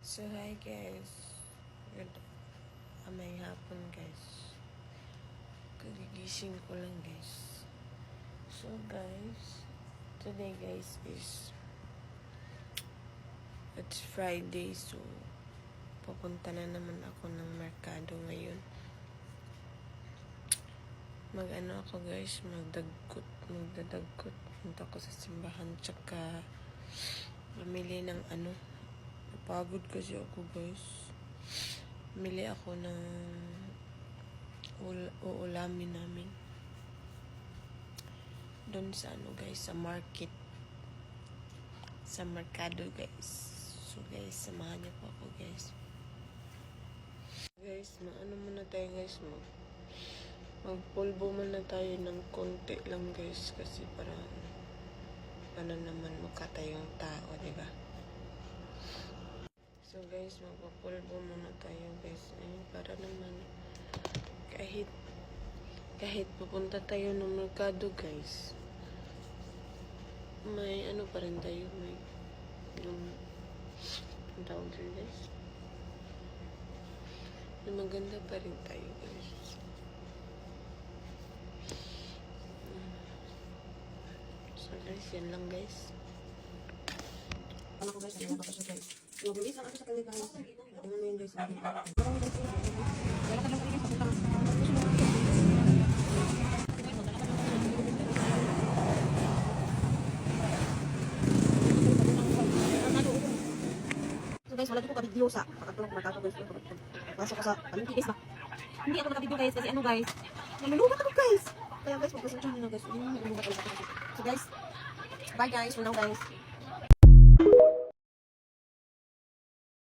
So hi guys, good amay hapon guys. Kagigising ko lang guys. So guys, today guys is it's Friday, so pupunta na naman ako ng merkado ngayon. Mag-ano ako guys, magdadagkot. Punta ko sa simbahan, tsaka mamili ng ano. Napagod kasi ako guys. Mili ako ng uulamin namin. Doon sa ano guys, sa market. Sa merkado guys. So guys, samahan niyo po ako guys. Guys, maano muna tayo guys, magpulbo muna tayo ng konti lang guys. Kasi parang ano naman mukha tayong tao, diba? So guys, magpapulbo muna tayo guys. Para naman kahit pupunta tayo ng merkado guys, may ano pa rin tayo, may yung tawag dyan guys, may maganda pa rin tayo guys. So guys, yan lang guys. Ano ko guys, ano ba kasi guys? Mabilis lang ako sa kanila guys. Tingnan mo yun guys. Wala ka lang guys, papunta. So guys, wala dito ka video sa pakatulong merkado guys. Pasok ko sa palengke guys ba? Hindi ako naka-video guys kasi ano guys, nalulubat ako guys. Kaya guys, pagpasensyahan nyo na guys. So guys, bye guys for now guys.